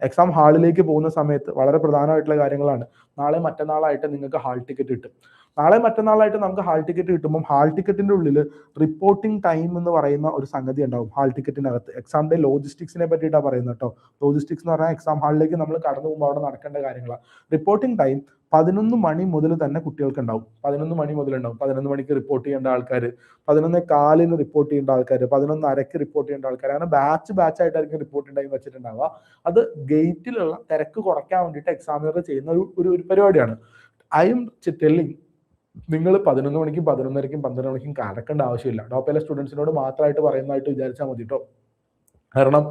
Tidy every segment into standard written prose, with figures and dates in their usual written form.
Exam ഹാളിലേക്ക് പോകുന്ന സമയത്ത് വളരെ പ്രധാനമായിട്ടുള്ള കാര്യങ്ങളാണ്. നാളെ മറ്റന്നാളായിട്ട് നിങ്ങൾക്ക് ഹാൾ ടിക്കറ്റ് കിട്ടും. നാളെ മറ്റന്നാളായിട്ട് നമുക്ക് ഹാൾ ടിക്കറ്റ് കിട്ടുമ്പോൾ ഹാൾ ടിക്കറ്റിന്റെ ഉള്ളിൽ റിപ്പോർട്ടിംഗ് ടൈം എന്ന് പറയുന്ന ഒരു സംഗതി ഉണ്ടാവും. ഹാൾ ടിക്കറ്റിനകത്ത് എക്സാം ഡേ ലോജിസ്റ്റിക്സിനെ പറ്റിയിട്ടാണ് പറയുന്നത് കേട്ടോ. ലോജിസ്റ്റിക്സ് എന്ന് പറഞ്ഞാൽ എക്സാം ഹാളിലേക്ക് നമ്മൾ കടന്നു പോകുമ്പോൾ അവിടെ നടക്കേണ്ട കാര്യങ്ങളാണ്. റിപ്പോർട്ടിംഗ് ടൈം 11 മണി മുതൽ തന്നെ കുട്ടികൾക്ക് ഉണ്ടാവും. 11 മണി മുതൽ ഉണ്ടാവും. 11 മണിക്ക് റിപ്പോർട്ട് ചെയ്യേണ്ട ആൾക്കാർ, 11:15 റിപ്പോർട്ട് ചെയ്യേണ്ട ആൾക്കാർ, 11:30 റിപ്പോർട്ട് ചെയ്യേണ്ട ആൾക്കാർ, അങ്ങനെ ബാച്ച് ആയിട്ടായിരിക്കും റിപ്പോർട്ടിംഗ് ടൈം വെച്ചിട്ടുണ്ടാവുക. അത് ഗേറ്റിലുള്ള തിരക്ക് കുറയ്ക്കാൻ വേണ്ടിയിട്ട് എക്സാമിനർ ചെയ്യുന്ന ഒരു പരിപാടിയാണ്. ഐ എം ടെല്ലിങ്, നിങ്ങൾ 11 മണിക്കും 11:30ക്കും 12 മണിക്കും കടക്കേണ്ട ആവശ്യമില്ല. ടോപ്പിലെ സ്റ്റുഡൻസിനോട് മാത്രമായിട്ട് പറയുന്നതായിട്ട് വിചാരിച്ചാൽ മതി കേട്ടോ. കാരണം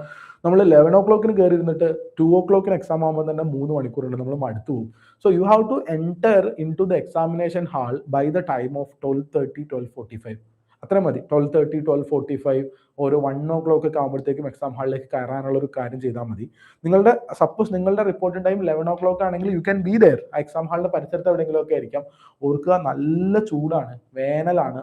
നമ്മൾ 11 o'clock കയറി ഇരുന്നിട്ട് 2 o'clock എക്സാം ആകുമ്പോൾ തന്നെ 3 മണിക്കൂറുണ്ട്, നമ്മൾ മടുത്തു പോകും. So you have to enter into the examination hall by the time of 12:30, 12:45. അത്രയും മതി. 12:30, 12:45 ഒരു 1 o'clock ഒക്കെ ആകുമ്പോഴത്തേക്കും എക്സാം ഹാളിലേക്ക് കയറാനുള്ള ഒരു കാര്യം ചെയ്താൽ മതി. സപ്പോസ് നിങ്ങളുടെ റിപ്പോർട്ടിംഗ് ടൈം 11 o'clock ആണെങ്കിൽ യു ക്യാൻ ബി ദെയർ. ആ എക്സാം ഹാളിന്റെ പരിസരത്ത് എവിടെയെങ്കിലും ഒക്കെ ആയിരിക്കാം. ഓർക്കുക, നല്ല ചൂടാണ്, വേനലാണ്,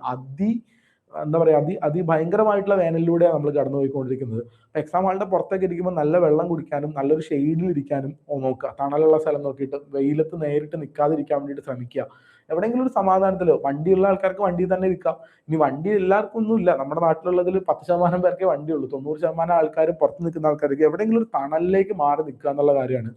എന്താ പറയാ, അതിഭയങ്കരമായിട്ടുള്ള വേനലിലൂടെയാണ് നമ്മൾ കടന്നു പോയിക്കൊണ്ടിരിക്കുന്നത്. എക്സാം ഹാളിന്റെ പുറത്തേക്ക് ഇരിക്കുമ്പോൾ നല്ല വെള്ളം കുടിക്കാനും നല്ലൊരു ഷെയ്ഡിൽ ഇരിക്കാനും നോക്കുക. തണലുള്ള സ്ഥലം നോക്കിയിട്ട് വെയിലത്ത് നേരിട്ട് നിൽക്കാതിരിക്കാൻ വേണ്ടിയിട്ട് ശ്രമിക്കുക. എവിടെയെങ്കിലും ഒരു സമാധാനത്തിലോ, വണ്ടിയുള്ള ആൾക്കാർക്ക് വണ്ടി തന്നെ ഇരിക്കാം. ഇനി വണ്ടി എല്ലാവർക്കും ഒന്നുമില്ല, നമ്മുടെ നാട്ടിലുള്ളതിൽ 10% പേർക്കേ വണ്ടിയുള്ളൂ. 90% ആൾക്കാർ പുറത്ത് നിൽക്കുന്ന ആൾക്കാർക്ക് എവിടെയെങ്കിലും ഒരു തണലിലേക്ക് മാറി നിൽക്കുക എന്നുള്ള കാര്യമാണ്.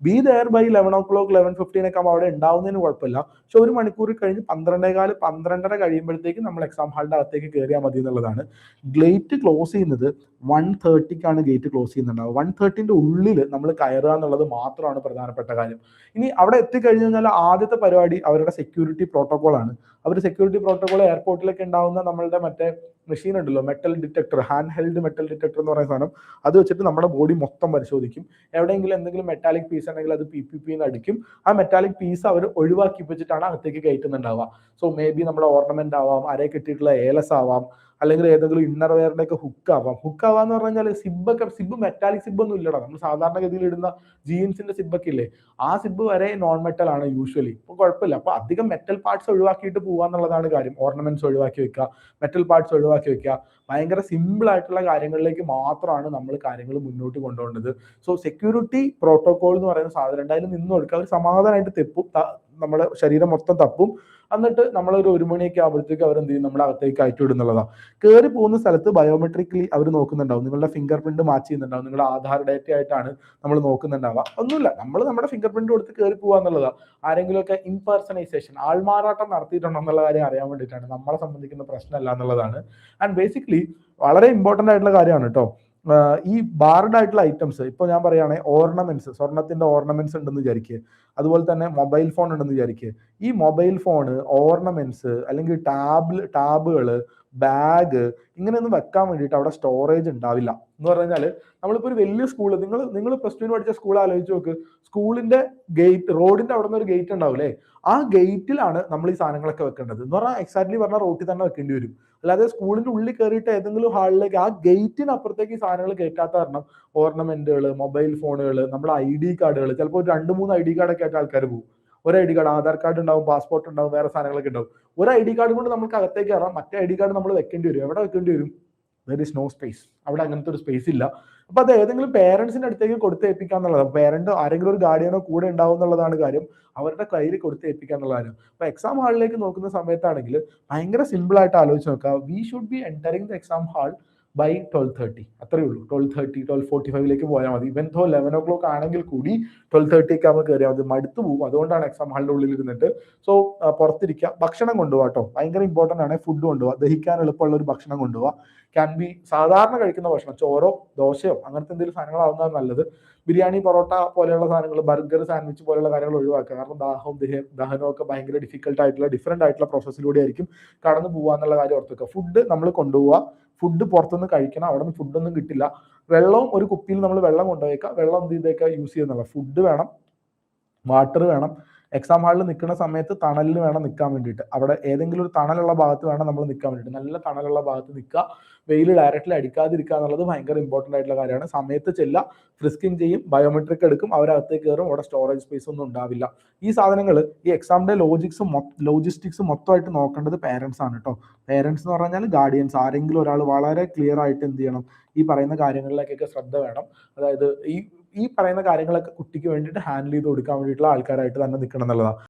ബി ദയർ ബൈ 11 o'clock, 11:15 ഒക്കെ അവിടെ ഉണ്ടാവുന്നതിന് കുഴപ്പമില്ല. പക്ഷെ 1 മണിക്കൂർ കഴിഞ്ഞ് 12:15, 12:30 കഴിയുമ്പോഴത്തേക്ക് നമ്മൾ എക്സാം ഹാളിന്റെ അകത്തേക്ക് കയറിയാൽ മതി എന്നുള്ളതാണ്. ഗേറ്റ് ക്ലോസ് ചെയ്യുന്നത് 1:30ക്കാണ് ഗേറ്റ് ക്ലോസ് ചെയ്യുന്നുണ്ടാവുക. 1:30ന്റെ ഉള്ളിൽ നമ്മൾ കയറുക എന്നുള്ളത് മാത്രമാണ് പ്രധാനപ്പെട്ട കാര്യം. ഇനി അവിടെ എത്തിക്കഴിഞ്ഞു കഴിഞ്ഞാൽ ആദ്യത്തെ പരിപാടി അവരുടെ സെക്യൂരിറ്റി പ്രോട്ടോകോൾ ആണ്. അവർ സെക്യൂരിറ്റി പ്രോട്ടോകോൾ എയർപോർട്ടിലൊക്കെ ഉണ്ടാവുന്ന നമ്മളുടെ മറ്റേ മെഷീൻ ഉണ്ടല്ലോ, metal detector, hand held metal detector എന്ന് പറയുന്ന സാധനം, അത് വെച്ചിട്ട് നമ്മുടെ ബോഡി മൊത്തം പരിശോധിക്കും. എവിടെയെങ്കിലും എന്തെങ്കിലും മെറ്റാലിക് പീസ് ഉണ്ടെങ്കിൽ അത് PPP അടിക്കും. ആ മെറ്റാലിക് പീസ് അവർ ഒഴിവാക്കി വെച്ചിട്ടാണ് അകത്തേക്ക് കയറ്റുന്നുണ്ടാവുക. സോ മേ ബി നമ്മുടെ ഓർണമെന്റ് ആവാം, അരയെ കെട്ടിയിട്ടുള്ള ഏലസ് ആവാം, അല്ലെങ്കിൽ ഏതെങ്കിലും ഇന്നർ വെയറിന്റെ ഒക്കെ ഹുക്ക് ആവാം. ഹുക്ക് ആവാന്ന് പറഞ്ഞാൽ സിബ് മെറ്റാലിക് സിബ് ഒന്നും ഇല്ലടാ. നമ്മൾ സാധാരണഗതിയിൽ ഇടുന്ന ജീൻസിന്റെ സിബൊക്കെ ഇല്ലേ, ആ സിബ് വരെ നോൺ മെറ്റൽ ആണ് യൂഷ്വലി. അപ്പോൾ കുഴപ്പമില്ല. അപ്പൊ അധികം മെറ്റൽ പാർട്സ് ഒഴിവാക്കിയിട്ട് പോവാന്നുള്ളതാണ് കാര്യം. ഓർണമെന്റ്സ് ഒഴിവാക്കി വെക്കുക, മെറ്റൽ പാർട്സ് ഒഴിവാക്കി വെക്കുക. ഭയങ്കര സിമ്പിൾ ആയിട്ടുള്ള കാര്യങ്ങളിലേക്ക് മാത്രമാണ് നമ്മൾ കാര്യങ്ങൾ മുന്നോട്ട് കൊണ്ടുപോകേണ്ടത്. സോ സെക്യൂരിറ്റി പ്രോട്ടോകോൾ എന്ന് പറയുന്ന സാധനം എന്തായാലും നിന്ന് കൊടുക്കുക. അവർ സമാധാനമായിട്ട് നമ്മുടെ ശരീരം മൊത്തം തപ്പും. എന്നിട്ട് നമ്മളൊരു 1 മണിയൊക്കെ ആകുമ്പോഴത്തേക്ക് അവർ എന്ത് ചെയ്യും, നമ്മുടെ അകത്തേക്ക് അയച്ചു വിടുന്നുള്ളതാണ്. കയറി പോകുന്ന സ്ഥലത്ത് ബയോമെട്രിക്കലി അവർ നോക്കുന്നുണ്ടാവും. നിങ്ങളുടെ ഫിംഗർ പ്രിന്റ് മാച്ച് ചെയ്യുന്നുണ്ടാവും. നിങ്ങളുടെ ആധാർ ഡേറ്റ ആയിട്ടാണ് നമ്മൾ നോക്കുന്നുണ്ടാവുക. ഒന്നുമില്ല, നമ്മൾ നമ്മുടെ ഫിംഗർ പ്രിന്റ് കൊടുത്ത് കയറി പോകുക എന്നുള്ളതാണ്. ആരെങ്കിലുമൊക്കെ ഇംപേഴ്സണൈസേഷൻ, ആൾമാറാട്ടം നടത്തിയിട്ടുണ്ടോ എന്നുള്ള കാര്യം അറിയാൻ വേണ്ടിയിട്ടാണ്. നമ്മളെ സംബന്ധിക്കുന്ന പ്രശ്നമല്ല എന്നുള്ളതാണ്. ആൻഡ് ബേസിക്കലി വളരെ ഇമ്പോർട്ടന്റ് ആയിട്ടുള്ള കാര്യമാണ് കേട്ടോ. ഈ ബാർഡ് ആയിട്ടുള്ള ഐറ്റംസ്, ഇപ്പോൾ ഞാൻ പറയുകയാണെങ്കിൽ ഓർണമെന്റ്സ്, സ്വർണത്തിന്റെ ഓർണമെന്റ്സ് ഉണ്ടെന്ന് വിചാരിക്കുക. അതുപോലെ തന്നെ മൊബൈൽ ഫോൺ ഉണ്ടെന്ന് വിചാരിക്കുക. ഈ മൊബൈൽ ഫോണ്, ഓർണമെന്റ്സ്, അല്ലെങ്കിൽ ടാബുകൾ, ബാഗ്, ഇങ്ങനെയൊന്നും വെക്കാൻ വേണ്ടിയിട്ട് അവിടെ സ്റ്റോറേജ് ഉണ്ടാവില്ല. എന്ന് പറഞ്ഞാൽ നമ്മളിപ്പോൾ ഒരു വലിയ സ്കൂള്, നിങ്ങൾ +2 പഠിച്ച സ്കൂൾ ആലോചിച്ച് നോക്ക്. സ്കൂളിന്റെ ഗേറ്റ്, റോഡിന്റെ അവിടെ നിന്ന് ഒരു ഗേറ്റ് ഉണ്ടാവില്ലേ, ആ ഗേറ്റിലാണ് നമ്മൾ ഈ സാധനങ്ങളൊക്കെ വെക്കേണ്ടത്. എന്ന് പറഞ്ഞാൽ എക്സാക്ട്ലി പറഞ്ഞാൽ റോട്ടിൽ തന്നെ വെക്കേണ്ടി വരും. അല്ലാതെ സ്കൂളിന്റെ ഉള്ളിൽ കയറിയിട്ട് ഏതെങ്കിലും ഹാളിലേക്ക് ആ ഗേറ്റിന് അപ്പുറത്തേക്ക് ഈ സാധനങ്ങൾ കയറ്റാത്ത കാരണം ഓർണമെന്റുകൾ, മൊബൈൽ ഫോണുകൾ, നമ്മുടെ ID കാർഡുകൾ, ചിലപ്പോൾ 2-3 ID കാർഡൊക്കെ ആയിട്ട് ആൾക്കാർ പോകും. ഒരു ID കാർഡ്, ആധാർ കാർഡ് ഉണ്ടാവും, പാസ്പോർട്ട് ഉണ്ടാവും, വേറെ സാധനങ്ങളൊക്കെ ഉണ്ടാവും. ഒരു ID കാർഡ് കൊണ്ട് നമുക്ക് അകത്തേക്ക് കയറാം. മറ്റേ ID കാർഡ് നമ്മൾ വെക്കേണ്ടി വരും. എവിടെ വെക്കേണ്ടി വരും? There is no space. അവിടെ അങ്ങനത്തെ ഒരു സ്പേസ് ഇല്ല. അപ്പൊ അത് ഏതെങ്കിലും പേരൻസിന്റെ അടുത്തേക്ക് കൊടുത്തേൽപ്പിക്കുക എന്നുള്ളതാണ്. പേരന്റ് ആരെങ്കിലും ഒരു ഗാർഡിയനോ കൂടെ ഉണ്ടാവും എന്നുള്ളതാണ് കാര്യം. അവരുടെ കയ്യിൽ കൊടുത്തേൽപ്പിക്കുക എന്നുള്ള കാര്യം. അപ്പൊ എക്സാം ഹാളിലേക്ക് നോക്കുന്ന സമയത്താണെങ്കിൽ ഭയങ്കര സിമ്പിൾ ആയിട്ട് ആലോചിച്ച് നോക്കുക. We should be entering the exam hall by 12:30. അത്രയേ ഉള്ളൂ. 12:30, 12:45 പോയാൽ മതി. ഇവൻ തോ 11 o'clock ആണെങ്കിൽ കൂടി 12:30 ആകുമ്പോൾ കയറിയാൽ മതി. മടുത്തു പോകും. അതുകൊണ്ടാണ് എക്സാം ഹാളിന്റെ ഉള്ളിൽ ഇരുന്നിട്ട്. സോ പുറത്തിരിക്കുക. ഭക്ഷണം കൊണ്ടുപോകാം കേട്ടോ, ഭയങ്കര ഇമ്പോർട്ടന്റ് ആണ്. ഫുഡ് കൊണ്ടുപോകാം. ദഹിക്കാൻ എളുപ്പമുള്ള ഒരു ഭക്ഷണം കൊണ്ടുപോകാം. ക്യാൻ ബി സാധാരണ കഴിക്കുന്ന ഭക്ഷണം, ചോറോ ദോശയോ അങ്ങനത്തെ എന്തെങ്കിലും സാധനങ്ങളാവുന്നതാണ് നല്ലത്. ബിരിയാണി, പൊറോട്ട പോലെയുള്ള സാധനങ്ങൾ, ബർഗർ, സാൻഡ്വിച്ച് പോലെയുള്ള കാര്യങ്ങൾ ഒഴിവാക്കുക. കാരണം ദഹനവും ഒക്കെ ഭയങ്കര ഡിഫറെന്റ് ആയിട്ടുള്ള പ്രോസസ്സിലൂടെ ആയിരിക്കും കടന്നു പോകാന്നുള്ള കാര്യം ഓർത്തുവെക്കുക. ഫുഡ് നമ്മൾ കൊണ്ടുപോവുക. ഫുഡ് പുറത്തുനിന്ന് കഴിക്കണം. അവിടെ നിന്ന് ഫുഡൊന്നും കിട്ടില്ല. വെള്ളവും ഒരു കുപ്പിയിൽ നമ്മൾ വെള്ളം കൊണ്ടുപോയേക്കുക. വെള്ളം എന്ത് ചെയ്തേക്കുക, യൂസ് ചെയ്യുന്നുള്ള. ഫുഡ് വേണം, വാട്ടർ വേണം. എക്സാം ഹാളിൽ നിൽക്കുന്ന സമയത്ത് തണലിൽ വേണം നിൽക്കാൻ വേണ്ടിയിട്ട്. അവിടെ ഏതെങ്കിലും ഒരു തണലുള്ള ഭാഗത്ത് വേണം നമ്മൾ നിൽക്കാൻ വേണ്ടിയിട്ട്. നല്ല തണലുള്ള ഭാഗത്ത് നിൽക്കുക. വെയിൽ ഡയറക്റ്റ്ലി അടിക്കാതിരിക്കുക എന്നുള്ളത് ഭയങ്കര ഇമ്പോർട്ടൻ്റ് ആയിട്ടുള്ള കാര്യമാണ്. സമയത്ത് ചെല്ലുക, ഫ്രിസ്കിങ് ചെയ്യും, ബയോമെട്രിക് എടുക്കും, അവരകത്തേക്ക് കയറും. അവിടെ സ്റ്റോറേജ് സ്പേസ് ഒന്നും ഉണ്ടാവില്ല. ഈ സാധനങ്ങൾ, ഈ എക്സാമിന്റെ ലോജിസ്റ്റിക്സ് മൊത്തമായിട്ട് നോക്കേണ്ടത് പേരൻസ് ആണ് കേട്ടോ. പേരൻസ് എന്ന് പറഞ്ഞാൽ ഗാർഡിയൻസ്, ആരെങ്കിലും ഒരാൾ വളരെ ക്ലിയർ ആയിട്ട് എന്ത് ചെയ്യണം, ഈ പറയുന്ന കാര്യങ്ങളിലേക്കൊക്കെ ശ്രദ്ധ വേണം. അതായത് ഈ പറയുന്ന കാര്യങ്ങളൊക്കെ കുട്ടിക്ക് വേണ്ടിയിട്ട് ഹാൻഡിൽ ചെയ്ത് കൊടുക്കാൻ വേണ്ടിയിട്ടുള്ള ആൾക്കാരായിട്ട് തന്നെ നിൽക്കണം എന്നുള്ളതാണ്.